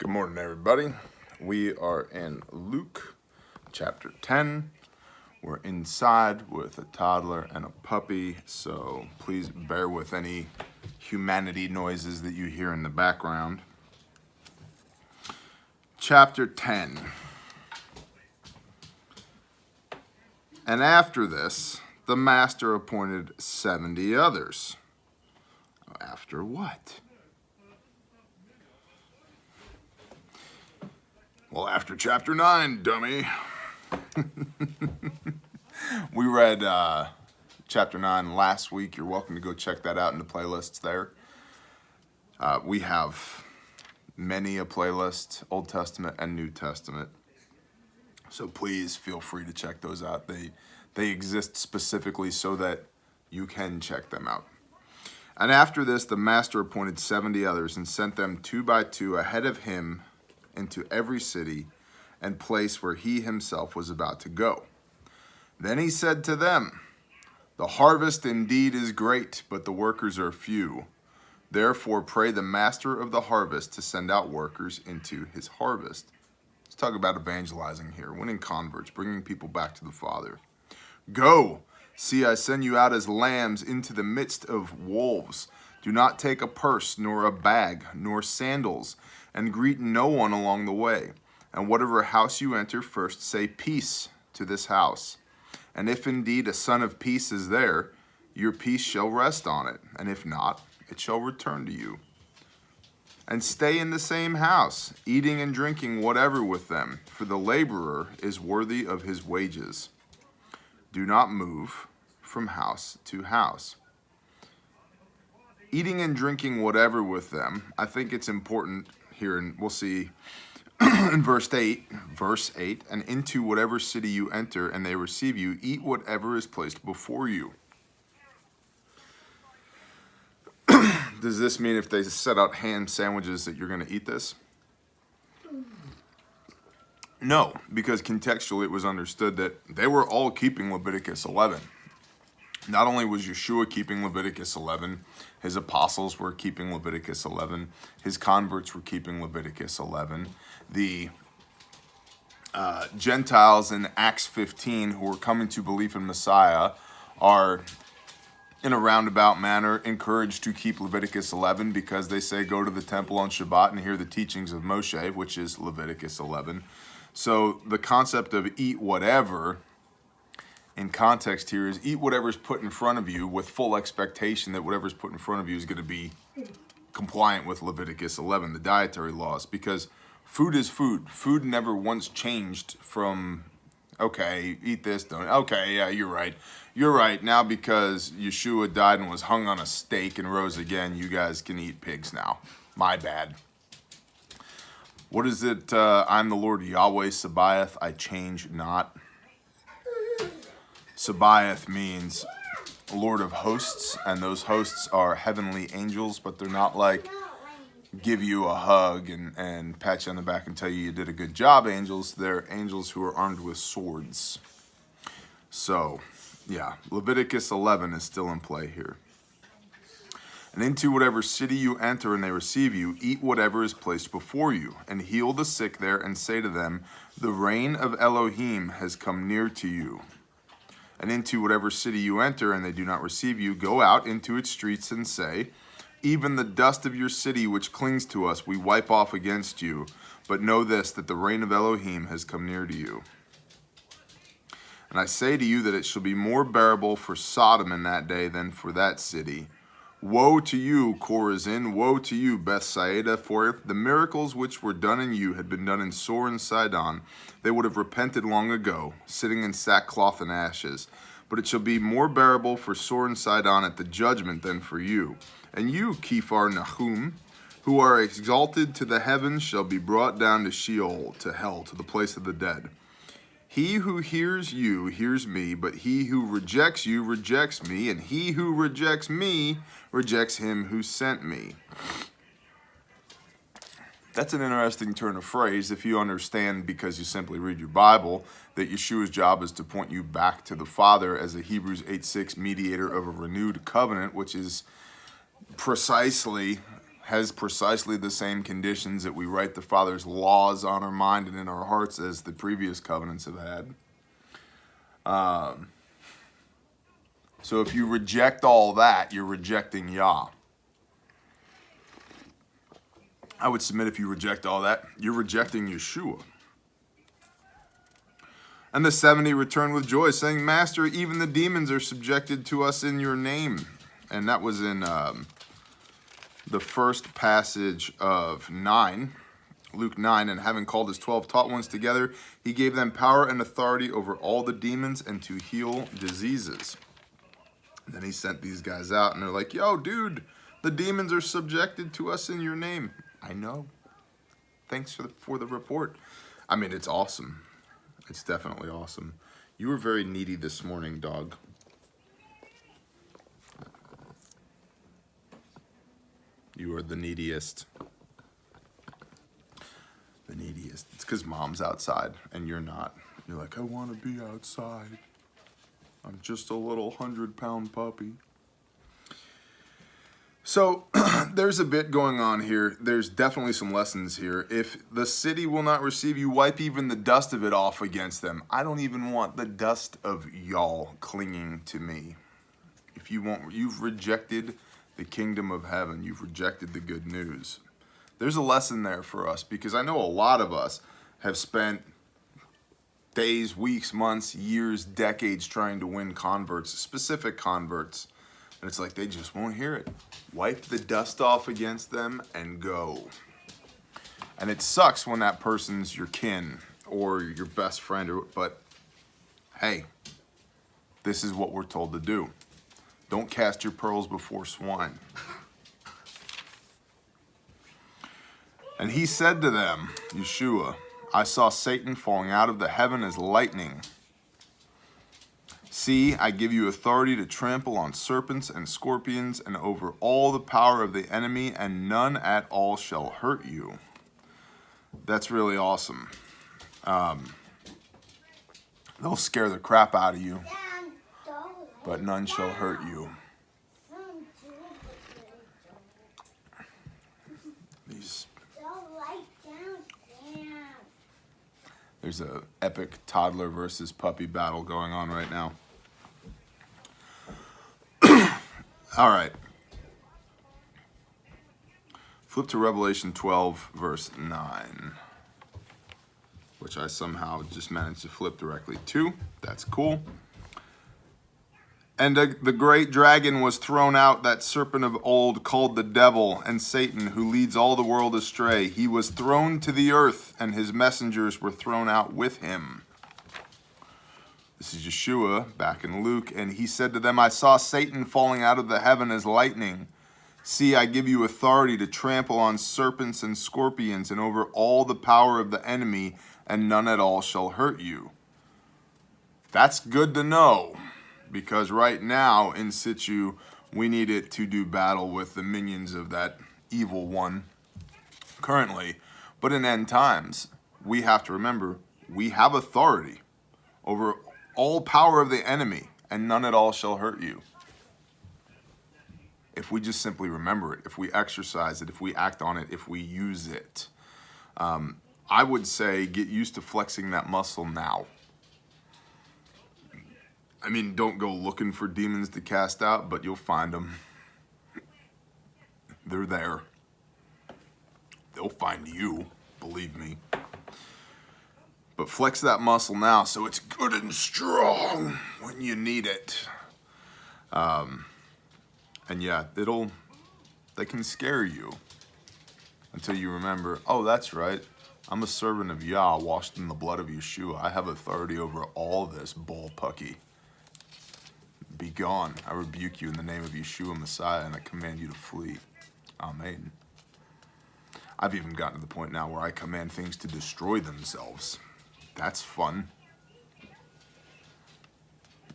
Good morning, everybody. We are in Luke chapter 10. We're inside with a toddler and a puppy, so please bear with any humanity noises that you hear in the background. Chapter 10. And after this, the master appointed 70 others. After what? Well, after chapter 9, dummy. We read chapter 9 last week. You're welcome to go check that out in the playlists there. We have many a playlist, Old Testament and New Testament. So please feel free to check those out. They exist specifically so that you can check them out. And after this, the master appointed 70 others and sent them 2 by 2 ahead of him into every city and place where he himself was about to go. Then he said to them, "The harvest indeed is great, but the workers are few. Therefore pray the master of the harvest to send out workers into his harvest." Let's talk about evangelizing here, winning converts, bringing people back to the Father. "Go, see, I send you out as lambs into the midst of wolves. Do not take a purse, nor a bag, nor sandals, and greet no one along the way. And whatever house you enter, first say peace to this house. And if indeed a son of peace is there, your peace shall rest on it. And if not, it shall return to you. And stay in the same house, eating and drinking whatever with them, for the laborer is worthy of his wages. Do not move from house to house." Eating and drinking whatever with them, I think it's important here, and we'll see in verse 8, "And into whatever city you enter and they receive you, eat whatever is placed before you." Does this mean if they set out ham sandwiches that you're going to eat this? No, because contextually it was understood that they were all keeping Leviticus 11. Not only was Yeshua keeping Leviticus 11, his apostles were keeping Leviticus 11, his converts were keeping Leviticus 11. The Gentiles in Acts 15 who were coming to belief in Messiah are, in a roundabout manner, encouraged to keep Leviticus 11 because they say go to the temple on Shabbat and hear the teachings of Moshe, which is Leviticus 11. So the concept of eat whatever in context here is eat whatever's put in front of you with full expectation that whatever's put in front of you is going to be compliant with Leviticus 11, the dietary laws, because food is food. Food never once changed from, okay, eat this, don't, okay, yeah, you're right. You're right. Now because Yeshua died and was hung on a stake and rose again, you guys can eat pigs now. My bad. What is it? I'm the Lord Yahweh Sabaoth, I change not. Sabaoth means Lord of hosts, and those hosts are heavenly angels, but they're not like give you a hug and pat you on the back and tell you did a good job angels. They're angels who are armed with swords. So, yeah, Leviticus 11 is still in play here. "And into whatever city you enter and they receive you, eat whatever is placed before you, and heal the sick there, and say to them, the reign of Elohim has come near to you. And into whatever city you enter and they do not receive you, go out into its streets and say, even the dust of your city which clings to us we wipe off against you. But know this, that the reign of Elohim has come near to you. And I say to you that it shall be more bearable for Sodom in that day than for that city. Woe to you, Chorazin! Woe to you, Bethsaida! For if the miracles which were done in you had been done in Sor and Sidon, they would have repented long ago, sitting in sackcloth and ashes. But it shall be more bearable for Sor and Sidon at the judgment than for you. And you, Kephar Nahum, who are exalted to the heavens, shall be brought down to Sheol, to hell, to the place of the dead. He who hears you hears me, but he who rejects you rejects me, and he who rejects me rejects him who sent me." That's an interesting turn of phrase if you understand, because you simply read your Bible, that Yeshua's job is to point you back to the Father as a Hebrews 8:6 mediator of a renewed covenant, which is precisely has precisely the same conditions that we write the Father's laws on our mind and in our hearts as the previous covenants have had. So if you reject all that, you're rejecting Yah. I would submit if you reject all that, you're rejecting Yeshua. And the 70 returned with joy, saying, Master, even the demons are subjected to us in your name. And that was in the first passage of 9, Luke 9. And having called his 12 taught ones together, he gave them power and authority over all the demons and to heal diseases. And then he sent these guys out, and they're like, yo, dude, the demons are subjected to us in your name. I know. Thanks for the report. I mean, it's awesome. It's definitely awesome. You were very needy this morning, dog. You are the neediest. The neediest. It's because mom's outside and you're not. You're like, I want to be outside. I'm just a little 100-pound puppy. So there's a bit going on here. There's definitely some lessons here. If the city will not receive you, wipe even the dust of it off against them. I don't even want the dust of y'all clinging to me. If you won't, you've rejected the kingdom of heaven. You've rejected the good news. There's a lesson there for us, because I know a lot of us have spent days, weeks, months, years, decades trying to win converts, specific converts. And it's like they just won't hear it. Wipe the dust off against them and go. And it sucks when that person's your kin or your best friend, but hey, this is what we're told to do. Don't cast your pearls before swine. And he said to them, Yeshua, I saw Satan falling out of the heaven as lightning. See, I give you authority to trample on serpents and scorpions and over all the power of the enemy, and none at all shall hurt you. That's really awesome. They'll scare the crap out of you, but none shall hurt you. There's a epic toddler versus puppy battle going on right now. All right. Flip to Revelation 12, verse 9, which I somehow just managed to flip directly to. That's cool. And the great dragon was thrown out, that serpent of old, called the devil and Satan, who leads all the world astray. He was thrown to the earth, and his messengers were thrown out with him. This is Yeshua, back in Luke, and he said to them, I saw Satan falling out of the heaven as lightning. See, I give you authority to trample on serpents and scorpions and over all the power of the enemy, and none at all shall hurt you. That's good to know. Because right now, in situ, we need it to do battle with the minions of that evil one currently. But in end times, we have to remember, we have authority over all power of the enemy, and none at all shall hurt you. If we just simply remember it, if we exercise it, if we act on it, if we use it. I would say get used to flexing that muscle now. I mean, don't go looking for demons to cast out, but you'll find them. They're there. They'll find you, believe me. But flex that muscle now so it's good and strong when you need it. And yeah, they can scare you until you remember, oh, that's right. I'm a servant of Yah, washed in the blood of Yeshua. I have authority over all this bull pucky. Be gone. I rebuke you in the name of Yeshua Messiah, and I command you to flee. Amen. I've even gotten to the point now where I command things to destroy themselves. That's fun.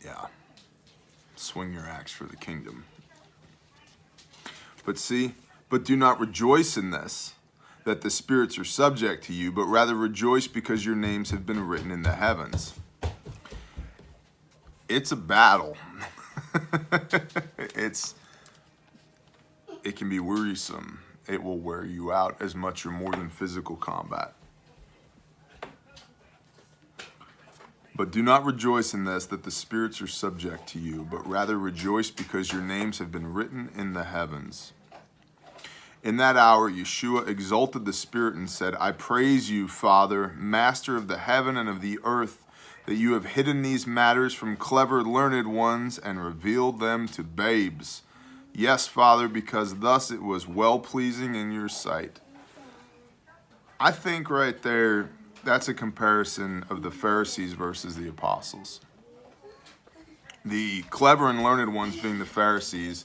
Yeah. Swing your axe for the kingdom. But do not rejoice in this, that the spirits are subject to you, but rather rejoice because your names have been written in the heavens. It's a battle. It can be wearisome. it will wear you out as much or more than physical combat. But do not rejoice in this, that the spirits are subject to you, but rather rejoice because your names have been written in the heavens. In that hour, Yeshua exalted the Spirit and said, I praise you, Father, Master of the heaven and of the earth, that you have hidden these matters from clever, learned ones and revealed them to babes. Yes, Father, because thus it was well-pleasing in your sight. I think right there, that's a comparison of the Pharisees versus the apostles. The clever and learned ones being the Pharisees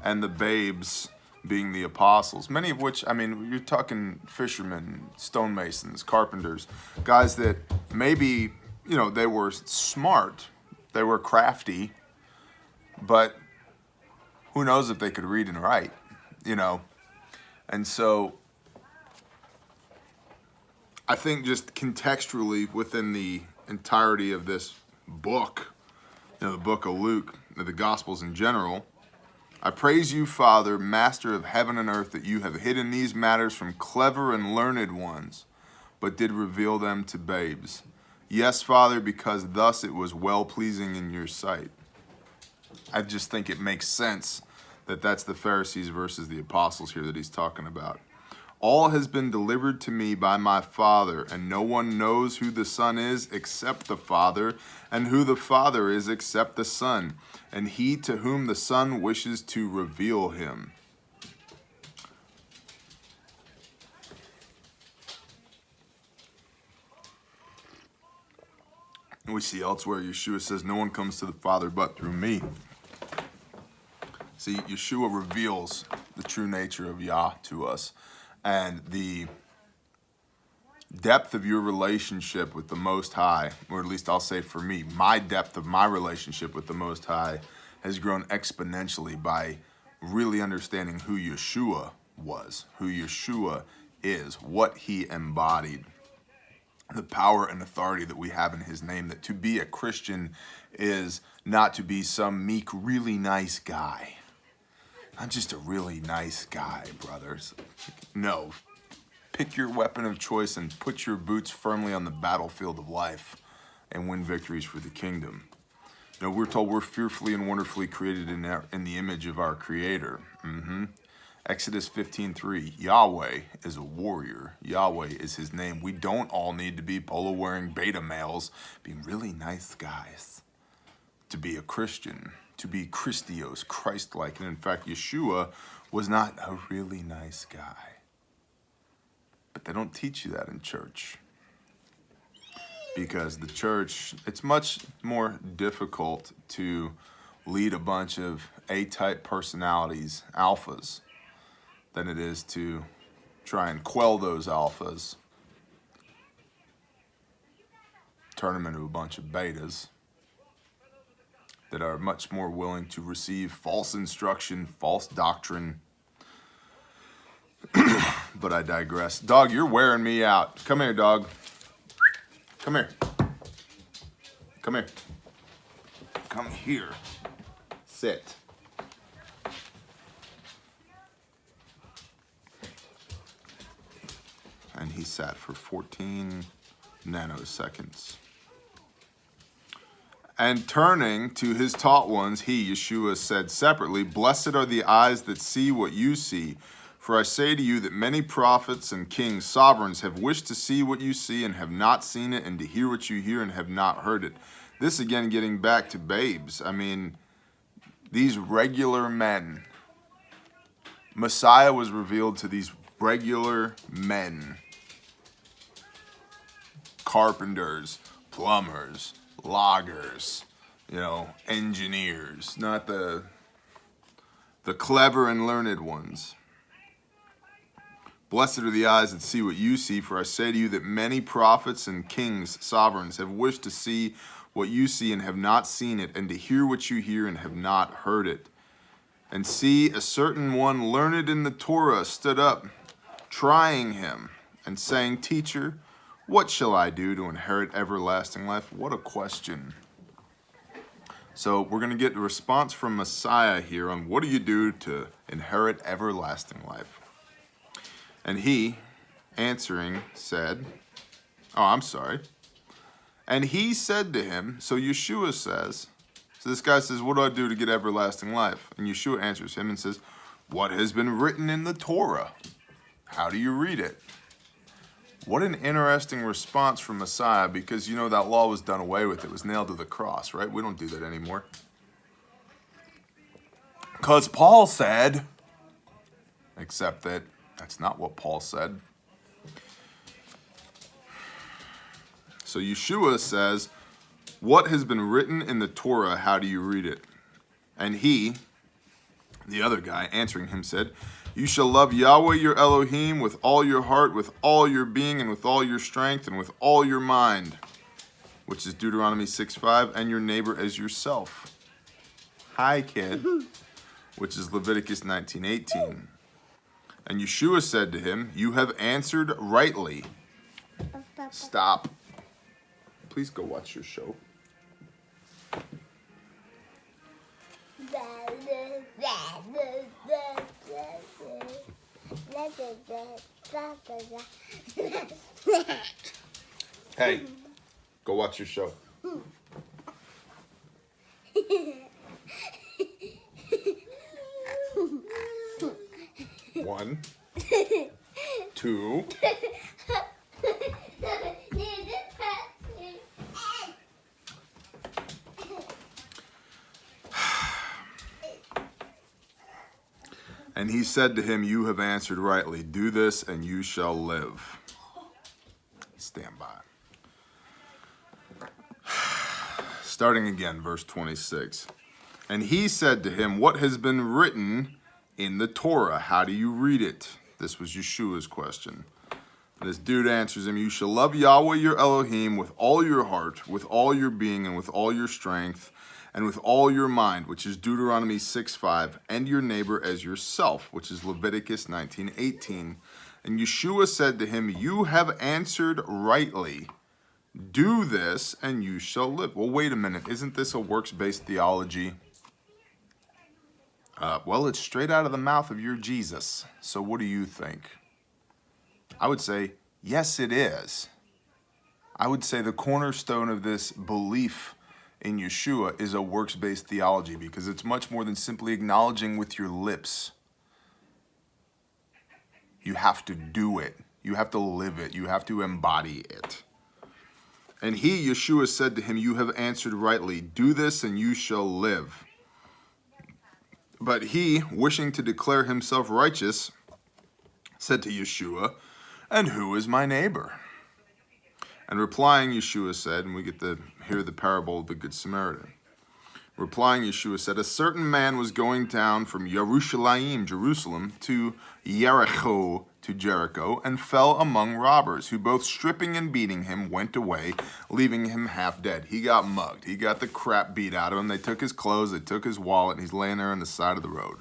and the babes being the apostles, many of which, I mean, you're talking fishermen, stonemasons, carpenters, guys that maybe, you know, they were smart, they were crafty, but who knows if they could read and write, you know? And so I think just contextually within the entirety of this book, you know, the book of Luke, the Gospels in general, I praise you, Father, Master of heaven and earth, that you have hidden these matters from clever and learned ones, but did reveal them to babes. Yes, Father, because thus it was well-pleasing in your sight. I just think it makes sense that that's the Pharisees versus the apostles here that he's talking about. All has been delivered to me by my Father, and no one knows who the Son is except the Father, and who the Father is except the Son, and he to whom the Son wishes to reveal him. And we see elsewhere, Yeshua says, no one comes to the Father but through me. See, Yeshua reveals the true nature of Yah to us. And the depth of your relationship with the Most High, or at least I'll say for me, my depth of my relationship with the Most High has grown exponentially by really understanding who Yeshua was, who Yeshua is, what he embodied, the power and authority that we have in his name, that to be a Christian is not to be some meek, really nice guy. I'm just a really nice guy, brothers. No. Pick your weapon of choice and put your boots firmly on the battlefield of life and win victories for the kingdom. You know, we're told we're fearfully and wonderfully created in the image of our Creator. Exodus 15:3, Yahweh is a warrior. Yahweh is his name. We don't all need to be polo-wearing beta males, being really nice guys to be a Christian, to be Christios, Christ-like. And in fact, Yeshua was not a really nice guy. But they don't teach you that in church. Because the church, it's much more difficult to lead a bunch of A-type personalities, alphas, than it is to try and quell those alphas, turn them into a bunch of betas that are much more willing to receive false instruction, false doctrine. But I digress. Dog, you're wearing me out. Come here, dog. Come here. Come here. Come here. Sit. And he sat for 14 nanoseconds. And turning to his taught ones, he, Yeshua, said separately, Blessed are the eyes that see what you see. For I say to you that many prophets and kings, sovereigns, have wished to see what you see and have not seen it, and to hear what you hear and have not heard it. This again getting back to babes. I mean, these regular men. Messiah was revealed to these regular men. Carpenters, plumbers, loggers, you know, engineers, not the clever and learned ones. Blessed are the eyes that see what you see, for I say to you that many prophets and kings, sovereigns, have wished to see what you see and have not seen it, and to hear what you hear and have not heard it. And see, a certain one learned in the Torah stood up, trying him, and saying, Teacher, what shall I do to inherit everlasting life? What a question. So we're going to get a response from Messiah here on what do you do to inherit everlasting life. And he, answering, said, oh, I'm sorry. And he said to him, so Yeshua says, so this guy says, what do I do to get everlasting life? And Yeshua answers him and says, what has been written in the Torah? How do you read it? What an interesting response from Messiah, because you know that law was done away with. It was nailed to the cross, right? We don't do that anymore. Because Paul said, except that that's not what Paul said. So Yeshua says, what has been written in the Torah, how do you read it? And he, the other guy, answering him said, you shall love Yahweh your Elohim with all your heart, with all your being, and with all your strength, and with all your mind, which is Deuteronomy 6:5, and your neighbor as yourself. Hi, kid, which is Leviticus 19:18. And Yeshua said to him, you have answered rightly. Stop. Please go watch your show. Hey, go watch your show. One, two. And he said to him, you have answered rightly. Do this and you shall live. Stand by. Starting again, verse 26. And he said to him, what has been written in the Torah? How do you read it? This was Yeshua's question. And this dude answers him, you shall love Yahweh your Elohim with all your heart, with all your being, and with all your strength, and with all your mind, which is Deuteronomy 6:5, and your neighbor as yourself, which is Leviticus 19:18. And Yeshua said to him, you have answered rightly. Do this, and you shall live. Well, wait a minute. Isn't this a works-based theology? Well, it's straight out of the mouth of your Jesus. So what do you think? I would say, yes, it is. I would say the cornerstone of this belief in Yeshua is a works-based theology, because it's much more than simply acknowledging with your lips. You have to do it. You have to live it. You have to embody it. And he, Yeshua, said to him, you have answered rightly. Do this and you shall live. But he, wishing to declare himself righteous, said to Yeshua, and who is my neighbor? And replying, Yeshua said, and we get to hear the parable of the Good Samaritan. Replying, Yeshua said, a certain man was going down from Yerushalayim, Jerusalem, to Jericho, and fell among robbers, who both stripping and beating him went away, leaving him half dead. He got mugged. He got the crap beat out of him. They took his clothes, they took his wallet, and he's laying there on the side of the road.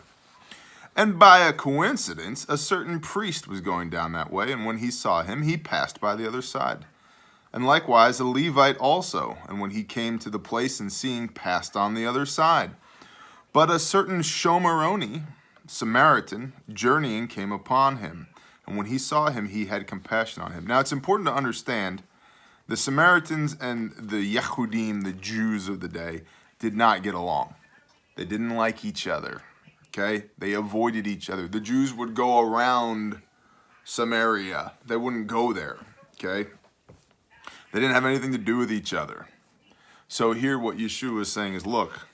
And by a coincidence, a certain priest was going down that way, and when he saw him, he passed by the other side. And likewise a Levite also, and when he came to the place and seeing, passed on the other side. But a certain Shomeroni, Samaritan, journeying, came upon him. And when he saw him, he had compassion on him. Now it's important to understand, the Samaritans and the Yehudim, the Jews of the day, did not get along. They didn't like each other, okay? They avoided each other. The Jews would go around Samaria. They wouldn't go there, okay? They didn't have anything to do with each other. So here what Yeshua is saying is, look,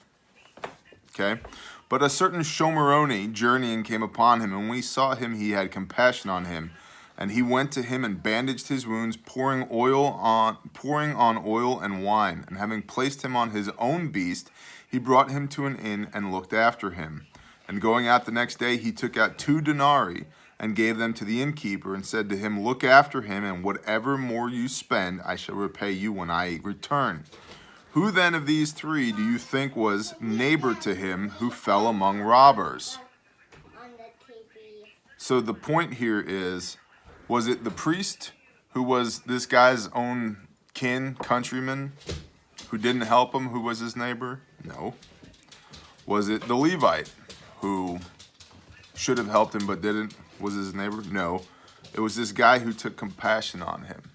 okay? But a certain Shomeroni journeying came upon him, and when he saw him, he had compassion on him. And he went to him and bandaged his wounds, pouring on oil and wine. And having placed him on his own beast, he brought him to an inn and looked after him. And going out the next day, he took out 2 denarii and gave them to the innkeeper, and said to him, look after him, and whatever more you spend, I shall repay you when I return. Who then of these 3 do you think was neighbor to him who fell among robbers? So the point here is, was it the priest who was this guy's own kin, countryman, who didn't help him, who was his neighbor? No. Was it the Levite who should have helped him but didn't, was his neighbor? No. It was this guy who took compassion on him,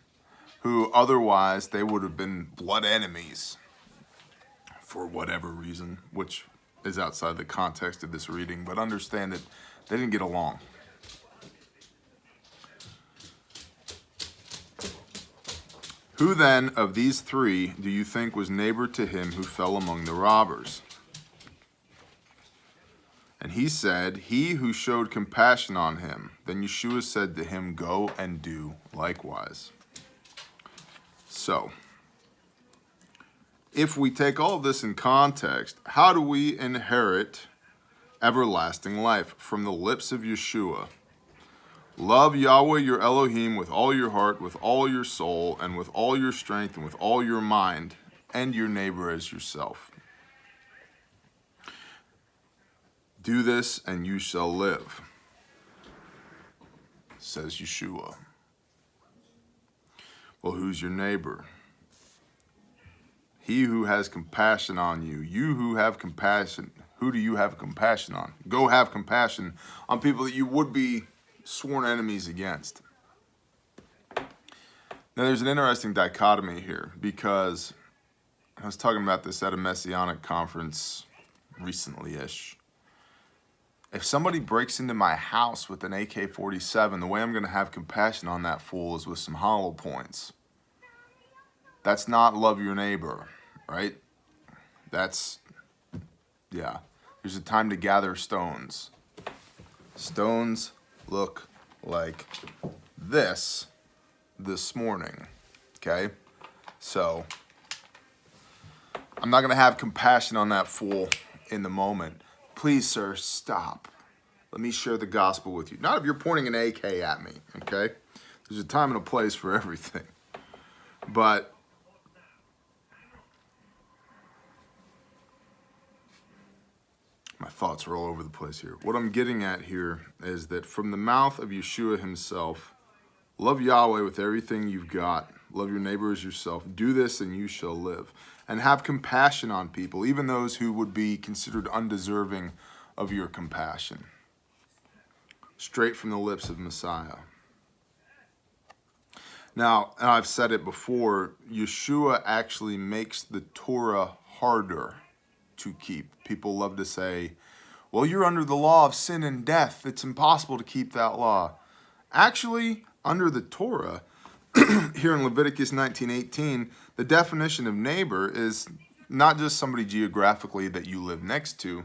who otherwise they would have been blood enemies for whatever reason, which is outside the context of this reading, but understand that they didn't get along. Who then of these three do you think was neighbor to him who fell among the robbers? And he said, he who showed compassion on him. Then Yeshua said to him, go and do likewise. So, if we take all of this in context, how do we inherit everlasting life? From the lips of Yeshua. Love Yahweh your Elohim with all your heart, with all your soul, and with all your strength, and with all your mind, and your neighbor as yourself. Do this, and you shall live, says Yeshua. Well, who's your neighbor? He who has compassion on you. You who have compassion. Who do you have compassion on? Go have compassion on people that you would be sworn enemies against. Now, there's an interesting dichotomy here, because I was talking about this at a Messianic conference recently-ish. If somebody breaks into my house with an AK-47, the way I'm going to have compassion on that fool is with some hollow points. That's not love your neighbor, right? That's, yeah. There's a time to gather stones. Stones look like this morning, okay? So, I'm not going to have compassion on that fool in the moment. Please, sir, stop. Let me share the gospel with you. Not if you're pointing an AK at me, okay? There's a time and a place for everything. But my thoughts are all over the place here. What I'm getting at here is that from the mouth of Yeshua himself, love Yahweh with everything you've got. Love your neighbor as yourself. Do this and you shall live. And have compassion on people, even those who would be considered undeserving of your compassion. Straight from the lips of Messiah. Now, and I've said it before, Yeshua actually makes the Torah harder to keep. People love to say, well, you're under the law of sin and death. It's impossible to keep that law. Actually, under the Torah, here in Leviticus 19:18, the definition of neighbor is not just somebody geographically that you live next to,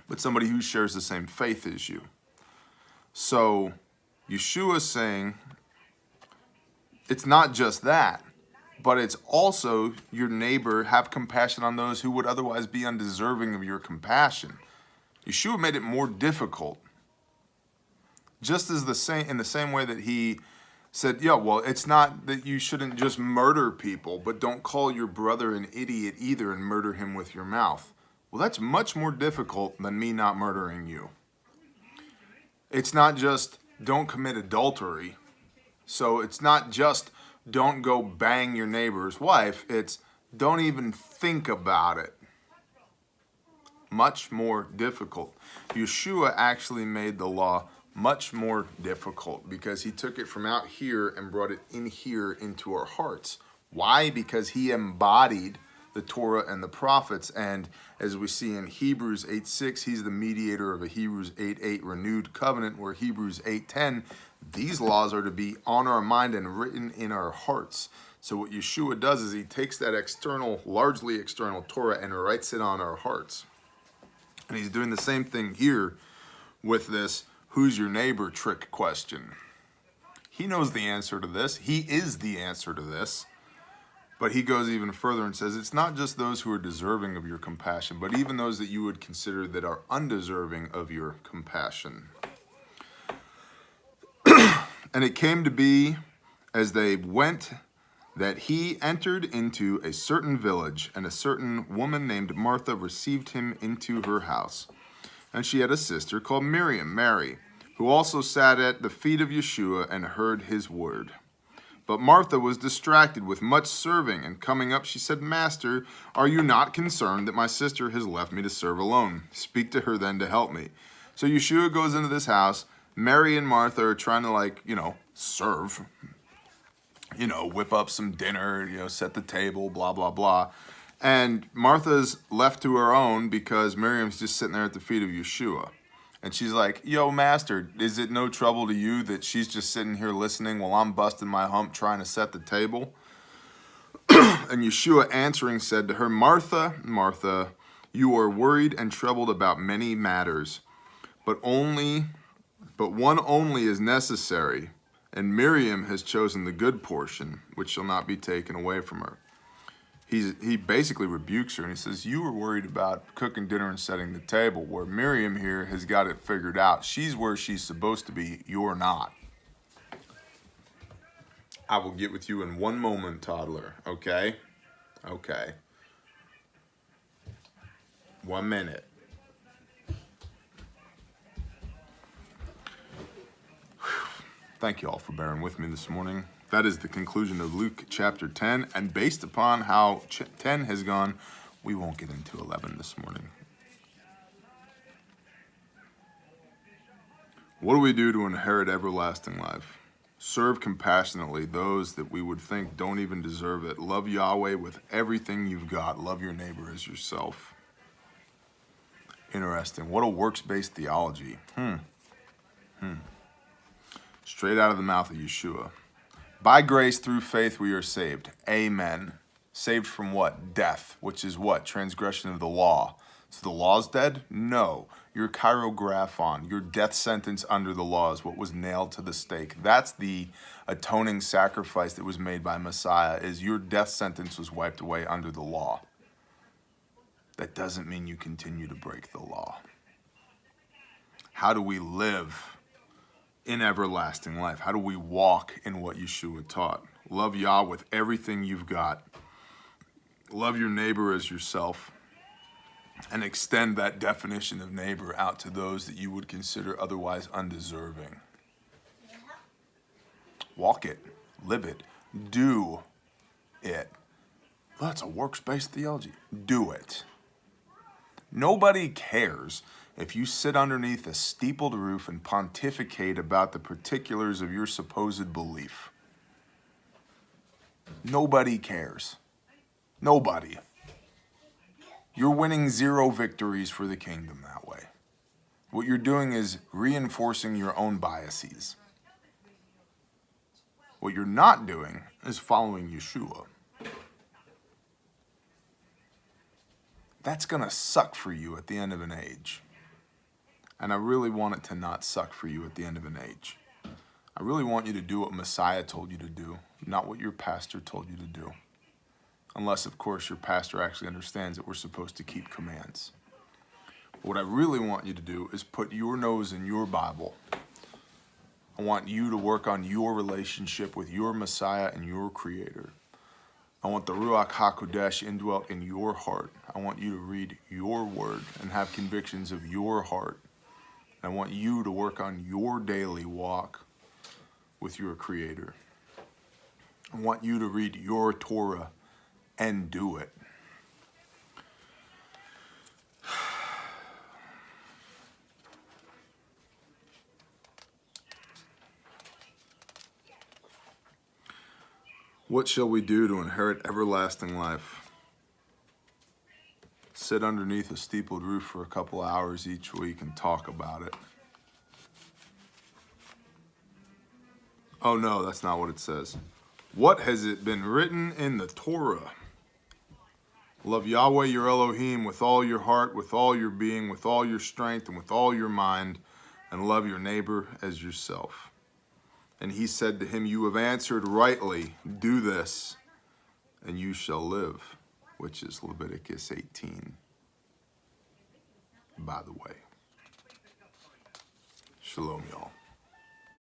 but somebody who shares the same faith as you. So Yeshua is saying it's not just that, but it's also your neighbor. Have compassion on those who would otherwise be undeserving of your compassion. Yeshua made it more difficult. Just as in the same way that he said, yeah, well, it's not that you shouldn't just murder people, but don't call your brother an idiot either and murder him with your mouth. Well, that's much more difficult than me not murdering you. It's not just don't commit adultery. So it's not just don't go bang your neighbor's wife. It's don't even think about it. Much more difficult. Yeshua actually made the law much more difficult because he took it from out here and brought it in here into our hearts. Why? Because he embodied the Torah and the prophets, and as we see in Hebrews 8:6, he's the mediator of a Hebrews 8:8 renewed covenant, where Hebrews 8:10, these laws are to be on our mind and written in our hearts. So what Yeshua does is he takes that external, largely external Torah and writes it on our hearts. And he's doing the same thing here with this who's your neighbor trick question. He knows the answer to this. He is the answer to this. But he goes even further and says it's not just those who are deserving of your compassion, but even those that you would consider that are undeserving of your compassion. And it came to be, as they went, that he entered into a certain village, and a certain woman named Martha received him into her house. And she had a sister called Mary, who also sat at the feet of Yeshua and heard his word. But Martha was distracted with much serving, and coming up she said, Master, are you not concerned that my sister has left me to serve alone? Speak to her then to help me. So Yeshua goes into this house, Mary and Martha are trying to, like, you know, serve, you know, whip up some dinner, you know, set the table, blah, blah, blah. And Martha's left to her own because Miriam's just sitting there at the feet of Yeshua. And she's like, yo, master, is it no trouble to you that she's just sitting here listening while I'm busting my hump trying to set the table? And Yeshua answering said to her, Martha, Martha, you are worried and troubled about many matters, but one only is necessary, and Miriam has chosen the good portion, which shall not be taken away from her. He basically rebukes her, and he says, you were worried about cooking dinner and setting the table, where Miriam here has got it figured out. She's where she's supposed to be. You're not. I will get with you in one moment, toddler, okay? Okay. 1 minute. Thank you all for bearing with me this morning. That is the conclusion of Luke chapter 10, and based upon how 10 has gone, we won't get into 11 this morning. What do we do to inherit everlasting life? Serve compassionately those that we would think don't even deserve it. Love Yahweh with everything you've got. Love your neighbor as yourself. Interesting. What a works-based theology. Straight out of the mouth of Yeshua. By grace through faith we are saved. Amen. Saved from what? Death, which is what? Transgression of the law. So the law's dead? No. Your chirographon, your death sentence under the law is what was nailed to the stake. That's the atoning sacrifice that was made by Messiah, is your death sentence was wiped away under the law. That doesn't mean you continue to break the law. How do we live in everlasting life? How do we walk in what Yeshua taught? Love Yah with everything you've got. Love your neighbor as yourself. And extend that definition of neighbor out to those that you would consider otherwise undeserving. Walk it. Live it. Do it. Well, that's a works-based theology. Do it. Nobody cares if you sit underneath a steepled roof and pontificate about the particulars of your supposed belief. Nobody cares. Nobody. You're winning 0 victories for the kingdom that way. What you're doing is reinforcing your own biases. What you're not doing is following Yeshua. That's going to suck for you at the end of an age. And I really want it to not suck for you at the end of an age. I really want you to do what Messiah told you to do, not what your pastor told you to do. Unless, of course, your pastor actually understands that we're supposed to keep commands. What I really want you to do is put your nose in your Bible. I want you to work on your relationship with your Messiah and your Creator. I want the Ruach HaKodesh indwelt in your heart. I want you to read your word and have convictions of your heart. I want you to work on your daily walk with your Creator. I want you to read your Torah and do it. What shall we do to inherit everlasting life? Sit underneath a steepled roof for a couple hours each week and talk about it. Oh no, that's not what it says. What has it been written in the Torah? Love Yahweh your Elohim with all your heart, with all your being, with all your strength, and with all your mind, and love your neighbor as yourself. And he said to him, you have answered rightly, do this, and you shall live, which is Leviticus 18, by the way. Shalom, y'all.